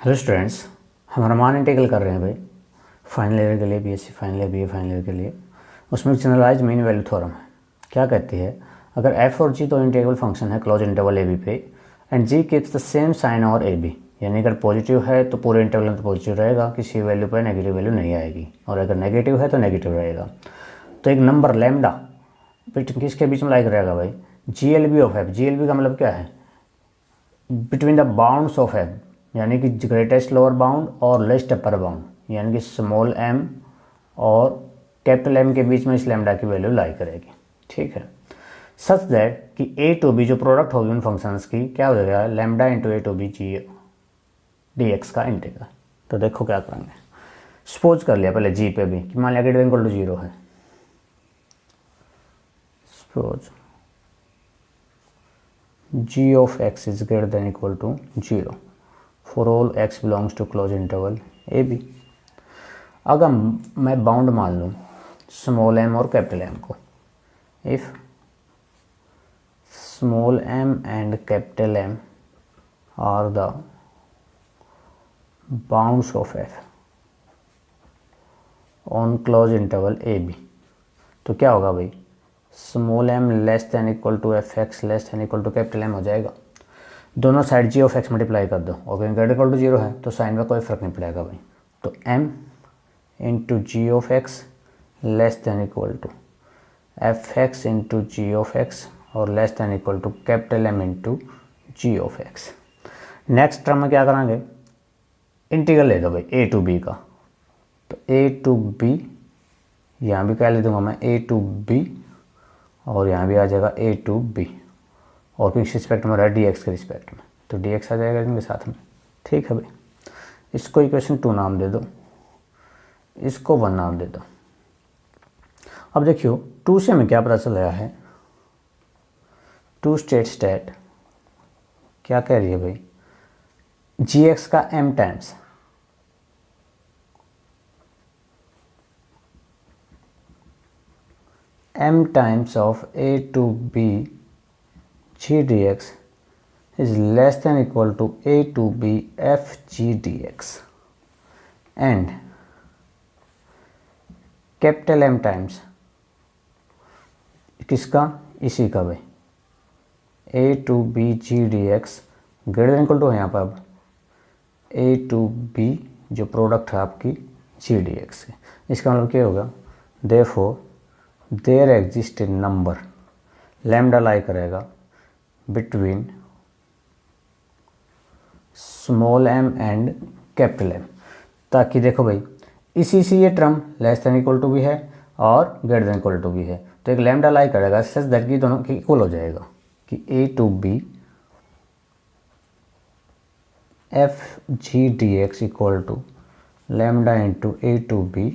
Hello students, हम Raman integral कर रहे हैं भाई फाइनल ईयर के लिए, BSc final year, BA final year के लिए। उसमें जनरलाइज मीन वैल्यू थ्योरम है। क्या कहती है, अगर एफ और जी तो इंटीग्रल फंक्शन है क्लोज इंटरवल ए बी पे and g keeps the same sign और ए बी, यानी अगर पॉजिटिव है तो पूरे इंटरवल में तो पॉजिटिव रहेगा, किसी वैल्यू पर नेगेटिव वैल्यू नहीं आएगी, और अगर नेगेटिव है तो नेगेटिव रहेगा। तो एक नंबर लैम्डा किसके बीच में लाई करेगा भाई, g l b of f. G l b का मतलब क्या है, between the bounds of f, यानी कि ग्रेटेस्ट लोअर बाउंड और लेस्ट अपर बाउंड, यानी कि स्मॉल एम और कैपिटल एम के बीच में इस लैम्डा की वैल्यू लाई करेगी। ठीक है, सच दैट कि ए टू बी जो प्रोडक्ट होगी उन फंक्शंस की क्या हो जाएगा, lambda into a to b g d x का इंटीग्रल। तो देखो क्या करेंगे, सपोज कर लिया पहले जी पे भी कि मान लिया कि इक्वल टू जीरो है। Suppose g of x is greater than equal to 0 for all x belongs to closed interval a b। अगर मैं बाउंड मान लूँ स्मॉल m और कैपिटल m को, if small m and capital m are the bounds of f on close interval a b, तो क्या होगा भाई, small m less than equal to f x less than equal to capital m हो जाएगा। दोनों side g of x multiply कर दो, और ग्रेटर इक्वल टू जीरो है तो साइन में कोई फर्क नहीं पड़ेगा भाई। तो m into g of x less than equal to f x into g of x और less than equal to capital m into g of x. Next term में क्या करेंगे, इंटीग्रल ले दो भाई ए टू बी का, तो ए to B यहाँ भी क्या ले दूंगा मैं, ए टू बी, और यहाँ भी आ जाएगा ए टू बी, और किस रिस्पेक्ट में रहा है, डी एक्स के रिस्पेक्ट में, तो डी एक्स आ जाएगा इनके साथ में। ठीक है भाई, इसको इक्वेशन 2 नाम दे दो, इसको 1 नाम दे दो। अब देखियो 2 से हमें क्या पता चल रहा है, 2 स्टेट क्या कह रही है भाई, जी एक्स का m times m times of a to b g dx is less than equal to a to b f g dx and capital m times किसका, इसी का भाई, a to b g dx greater than equal to है यहाँ पर अब a to b जो product है आपकी g dx के। इसका मतलब क्या होगा, therefore there exist a number lambda lie करेगा between small m and capital m, ताकि देखो भाई इसी से ये term less than equal to भी है और ग्रेटर देन इक्वल टू भी है, तो एक लैम्डा लाई करेगा सच दैट कि दोनों की इक्वल हो जाएगा कि a to b f g d x equal to lambda into a to b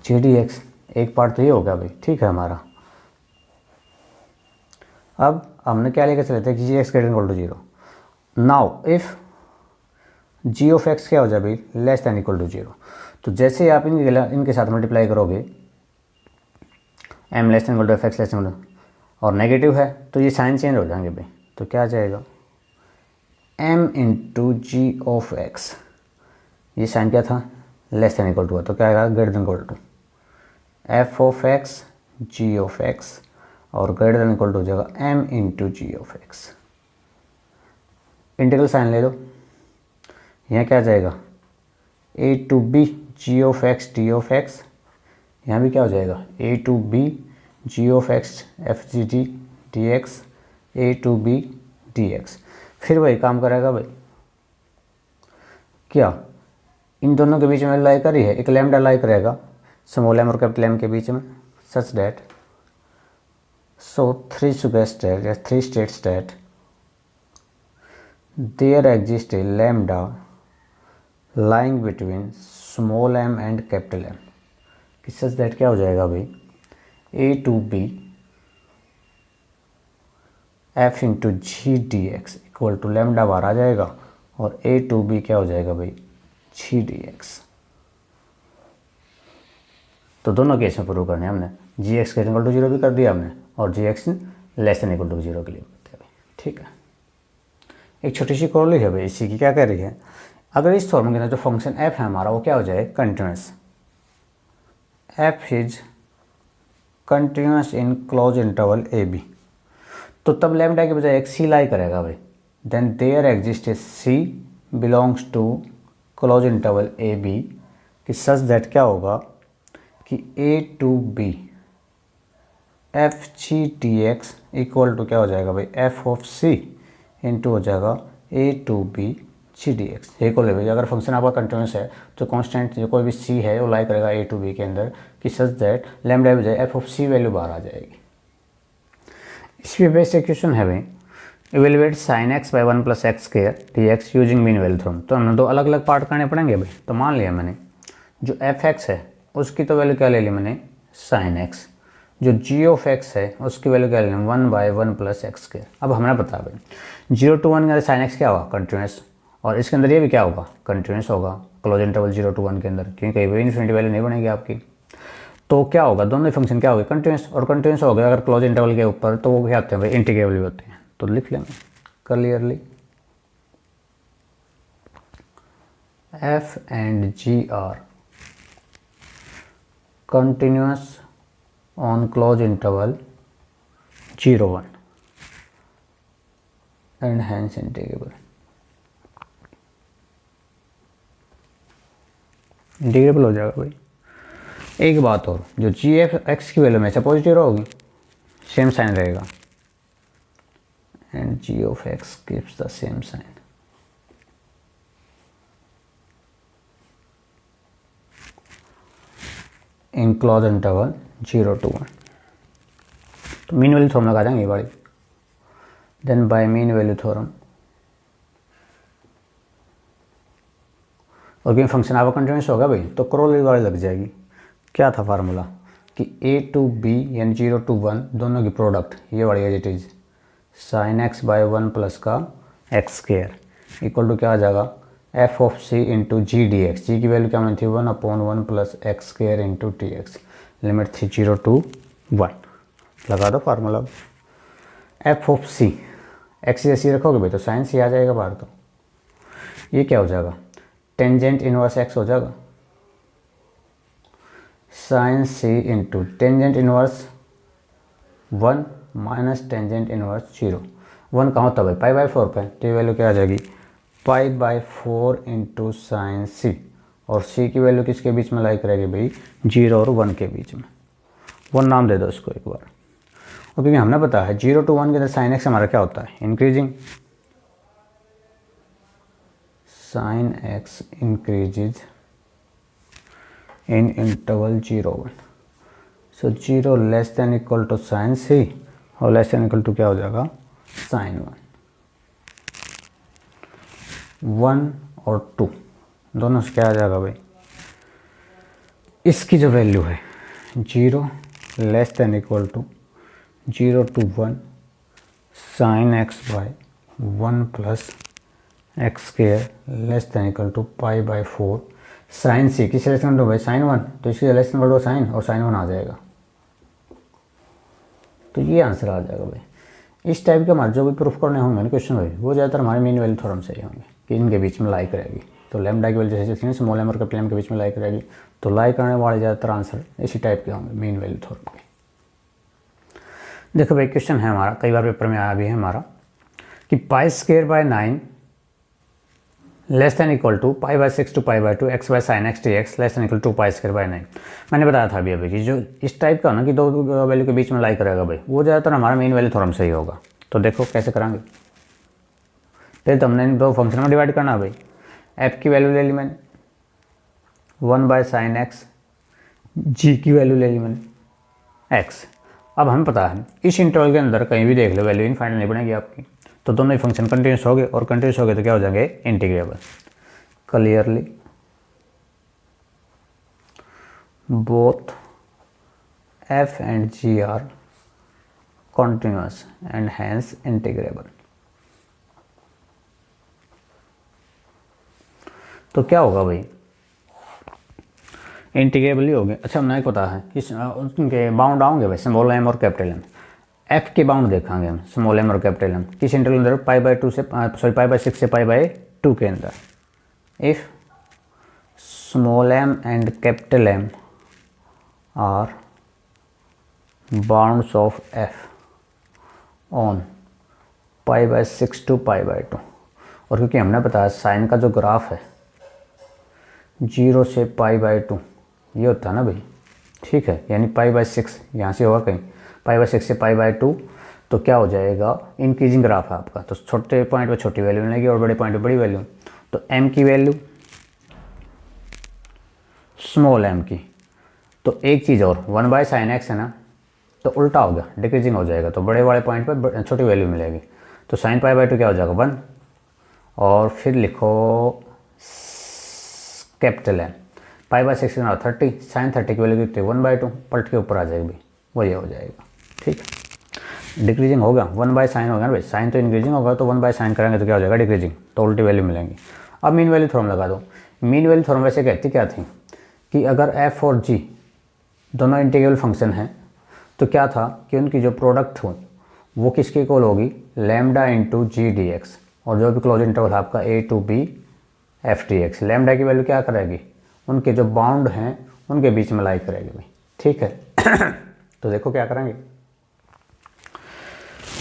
g d x. एक पार्ट तो ये होगा भाई, ठीक है हमारा। अब हमने क्या लेकर चले थे कि g x greater equal to zero. Now if g of x क्या हो जाए भाई, less than equal to zero, तो जैसे आप इनके साथ मल्टीप्लाई करोगे m less than equal to f x less than और नेगेटिव है तो ये साइन चेंज हो जाएंगे भाई, तो क्या आ जाएगा m into g of x, ये साइन क्या था, लेस दैन इक्वल टू है, तो क्या आएगा greater than equal to f of x g of x और ग्रेटर देन इक्वल टू हो जाएगा m into g of x. Integral sign ले दो, यहाँ क्या आ जाएगा a to b g of x d of x, यहाँ भी क्या हो जाएगा a to b g of x f g d d x a to b d x. फिर वही काम करेगा भाई, क्या इन दोनों के बीच में लाई करी है, एक लैम्डा लाई करेगा स्मॉल m और कैपिटल m के बीच में, सच दैट सो 3 स्टेट या 3 states that there exist a lambda lying between small m and capital m, कि सच दैट क्या हो जाएगा भाई a to b f into g d x equal to lambda bar आ जाएगा और ए to B क्या हो जाएगा भाई जी डी एक्स। तो दोनों केस में प्रूव करने हमने जी एक्स के इक्वल टू जीरो भी कर दिया हमने, और g x less than equal to zero के लिए करते हैं। ठीक है, एक छोटी सी कॉल है भाई, इसी की क्या कह रही है, अगर इस फॉर्म के अंदर जो फंक्शन एफ है हमारा वो क्या हो जाए, continuous, f is continuous in close interval a b, तो तब लैम्डा के बजाय एक सी लाई करेगा भाई, then there exist a c belongs to close interval a b, कि सच दैट क्या होगा कि a to b f g t x equal to क्या हो जाएगा भाई, एफ ऑफ सी इंटू हो जाएगा a to b g d x. ये को ले भाई, अगर फंक्शन आपका कंटिन्यूस है तो कांस्टेंट जो कोई भी सी है वो लाई करेगा ए टू बी के अंदर, कि सच दैट लैम्डा बजाय एफ ऑफ सी वैल्यू बाहर आ जाएगी। इस बेस्ड इक्वेशन है भाई, evaluate sine x by 1 plus x square D x using mean value theorem. तो हमने दो अलग अलग पार्ट करने पड़ेंगे भाई। तो मान लिया मैंने जो एफ एक्स है उसकी तो वैल्यू क्या ले ली मैंने, साइन एक्स, जो जी ऑफ एक्स है उसकी वैल्यू क्या ले ली 1/1 प्लस एक्स स्क्वायर। अब हमें पता है भाई 0 to 1 के अंदर साइन एक्स क्या होगा, कंटिन्यूस, और इसके अंदर ये भी क्या होगा, कंटिन्यूस होगा, क्लोज इंटरवल 0 to 1 के अंदर, क्योंकि कहीं भी इन्फिनिटी वैल्यू नहीं बनेगी आपकी। तो क्या होगा, दोनों ही फंक्शन क्या होगी, कंटिन्यूस, और कंटिन्यूस हो गया अगर क्लोज इंटरवल के ऊपर तो वो क्या होते हैं भाई, इंटीग्रेबल भी होते हैं। तो लिख लेंगे clearly, f and g are continuous on close interval 0-1 and hence integrable. Integrable हो जाएगा भाई। एक बात और, जो जी एफ एक्स की वैल्यू में से पॉजिटिव होगी सेम साइन रहेगा, and g of x gives the same sign. In close interval 0 to 1। तो मीन वैल्यू थ्योरम लगा देंगे ये वाली, then by mean value theorem, और क्योंकि फंक्शन आपका कंटिन्यूस होगा भाई तो करोलरी वाली लग जाएगी। क्या था फार्मूला कि ए टू बी यानी 0 to 1 दोनों की प्रोडक्ट, ये वाली as it is sine x by 1 plus का एक्स स्क्वायर इक्वल टू क्या आ जाएगा, F of C into g d x. जी की वैल्यू क्या थी 1/1 plus x square into T x, limit थी 0 to 1। लगा दो formula, F of C x जैसी रखोगे भाई तो साइन सी आ जाएगा बाहर। तो ये क्या हो जाएगा, टेंजेंट इनवर्स एक्स हो जाएगा, sine c into tangent inverse 1 minus tangent inverse 0। 1 कहाँ होता है भाई, π/4 पे, तो ये वैल्यू क्या आ जाएगी, π/4 इंटू साइन सी, और सी की वैल्यू किसके बीच में लाई करेगी भाई, 0 और 1 के बीच में। 1 नाम दे दो इसको एक बार। और क्योंकि हमने पता है 0 to 1 के अंदर साइन एक्स हमारा क्या होता है, increasing, sine x increases in interval 0-1। So 0 less than equal to sine c और लेस देन इक्वल टू क्या हो जाएगा, साइन 1 और 2 दोनों से क्या आ जाएगा भाई, इसकी जो वैल्यू है 0 less than equal to 0 to 1 sine x by 1 plus x square less than equal to π/4 sine c, किसी लेस देन भाई साइन 1, तो इसकी लेस देन साइन और साइन 1 आ जाएगा। तो ये आंसर आ जाएगा भाई। इस टाइप के हमारे जो भी प्रूफ करने होंगे ना क्वेश्चन भाई, वो ज़्यादातर हमारे मीन वैल्यू थ्योरम से ही होंगे कि इनके बीच में लाई करेगी। तो लैम्डा की वैल्यू जैसे थी ना स्मॉल एम और कैपिटल एम के बीच में लाई करेगी, तो लाई करने वाले ज़्यादातर आंसर इसी टाइप के होंगे मीन वैल्यू थ्योरम के। देखो भाई क्वेश्चन है हमारा, कई बार पेपर में आया भी है हमारा, कि π² 9 less than equal to π/6 to π/2 x by sine x t x less than equal to π² 9। मैंने बताया था अभी कि जो इस टाइप का ना कि दो वैल्यू के बीच में लाई करेगा भाई, वो ज़्यादातर हमारा मेन वैल्यू थ्योरम से ही होगा। तो देखो कैसे करेंगे, फिर तो हमने इन दो फंक्शन में डिवाइड करना है भाई। एफ की वैल्यू ले ली मैंने 1/sin x, जी की वैल्यू ले ली मैंने x। अब हमें पता है इस इंटरवल के अंदर कहीं भी देख लो वैल्यू इनफाइनाइट नहीं बनेगी आपकी, तो दोनों ही फंक्शन कंटिन्यूस हो गए, और कंटिन्यूस हो गए तो क्या हो जाएंगे, integrable. Clearly both f and g are continuous and hence integrable. तो क्या होगा भाई, इंटीग्रेबल ही हो गए। अच्छा हमने एक पता है इस उनके बाउंड आओगे भाई, स्मॉल एम और कैपिटल एम। एफ के बाउंड देखेंगे हम स्मॉल एम और कैपिटल एम किस इंटरवल अंदर, π/2 से सॉरी π/6 से π/2 के अंदर, if small m and capital m are bounds of f on π/6 to π/2, और क्योंकि हमने बताया साइन का जो ग्राफ है 0 से π/2 ये होता है ना भाई, ठीक है, यानी π/6 यहाँ से होगा कहीं π/6 से π/2, तो क्या हो जाएगा, इंक्रीजिंग ग्राफ है आपका, तो छोटे पॉइंट पे छोटी वैल्यू मिलेगी और बड़े पॉइंट पे बड़ी वैल्यू। तो m की वैल्यू स्मॉल m की, तो एक चीज़ और 1/sin x है ना, तो उल्टा हो गया, डिक्रीजिंग हो जाएगा, तो बड़े वाले पॉइंट पर छोटी वैल्यू मिलेगी। तो sin π/2 क्या हो जाएगा 1, और फिर लिखो कैपिटल एम π/6 ना 30, sin 30 की वैल्यू कितनी 1/2, पलट के ऊपर आ जाएगी भाई, वही हो जाएगा, ठीक है। डिक्रीजिंग होगा 1/sin होगा ना भाई, साइन तो इंक्रीजिंग होगा, तो 1/sin करेंगे तो क्या हो जाएगा डिक्रीजिंग, तो उल्टी वैल्यू मिलेंगी। अब मीन वैल्यू थ्योरम लगा दो। मीन वैल्यू थ्योरम वैसे कहती क्या थी कि अगर f और g दोनों इंटीग्रल फंक्शन हैं तो क्या था कि उनकी जो प्रोडक्ट हो वो किसके इक्वल होगी, lambda into g d x, और जो भी क्लोज इंटरवल है आपका a to b f d x, lambda की वैल्यू क्या करेगी, उनके जो बाउंड हैं उनके बीच में लाई करेगी भाई, ठीक है। तो देखो क्या करेंगे,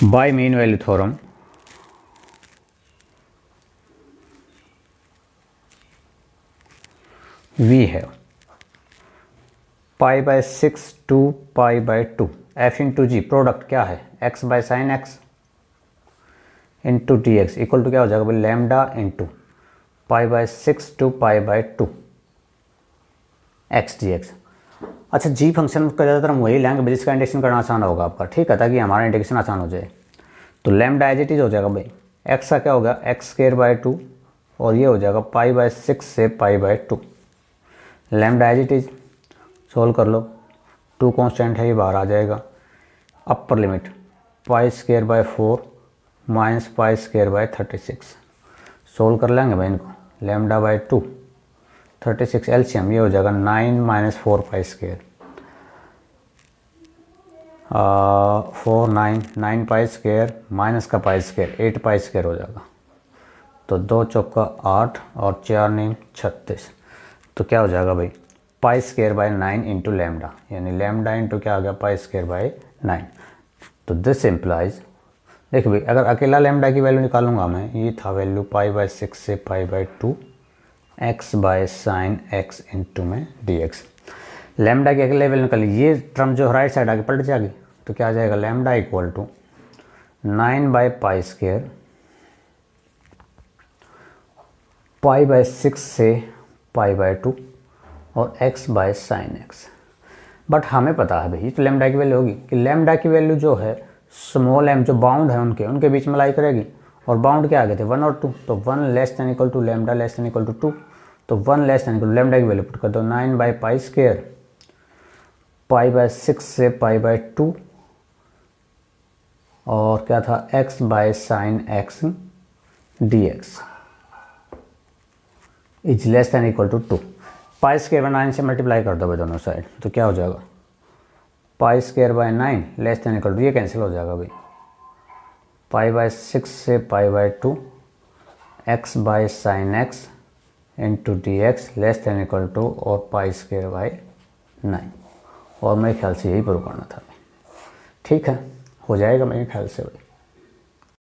by mean value theorem we have π/6 to π/2 f into g, product क्या है x/sin x into d x equal to क्या हो जाएगा भाई, lambda into π/6 to π/2 x d x. अच्छा जी फंक्शन का ज़्यादातर हम वही लेंगे जिसका इंटीग्रेशन करना आसान होगा आपका, ठीक है, ताकि हमारा इंटीग्रेशन आसान हो जाए। तो लैम्डा एज इट इज हो जाएगा भाई, x का क्या होगा x² 2, और ये हो जाएगा π/6 से π/2, lambda as it is solve कर लो, 2 कांस्टेंट है ये बाहर आ जाएगा, अपर लिमिट π² 4 - π² 36, सोल्व कर लेंगे भाई इनको, λ/2 36 एलसीएम ये हो जाएगा 9 - 4 π², 4 9 π² माइनस का π² 8 π² हो जाएगा, तो 2 चौका 8 और 4 9 36, तो क्या हो जाएगा भाई π² 9 इंटू लैम्डा, यानी लैम्डा इंटू क्या आ गया π² 9। तो दिस इम्प्लाइज, देखो भाई अगर अकेला लैम्डा की वैल्यू निकालूंगा मैं, ये था वैल्यू π/6 से π/2 x/sin x इंटू में डी एक्स, लैम्डा की अकेले वैल्यू निकाली, ये टर्म जो राइट साइड आगे पलट जाएगी, तो क्या आ जाएगा लैम्डा इक्वल टू 9/π² π/6 से π/2 और x/sin x। बट हमें पता है भाई तो लैम्डा की वैल्यू होगी कि लैम्डा की वैल्यू जो है स्मॉल m जो बाउंड है उनके बीच में लाई करेगी, और बाउंड क्या आ गए थे 1 और 2, तो 1 less than equal to lambda less than equal to 2, तो 1 लेस देन इक्वल लैम्डा की वैल्यू पुट कर दो 9/π² π/6 से π/2, और क्या था x/sin x dx is less than equal to 2, π² 9 से मल्टीप्लाई कर दो भाई दोनों साइड, तो क्या हो जाएगा π² 9 लेस देन इक्वल टू, ये कैंसिल हो जाएगा भाई, π/6 से π/2 x/sin x into d x less than equal to और π² 9, और मेरे ख्याल से यही प्रूव करना था, ठीक है, हो जाएगा मेरे ख्याल से भाई।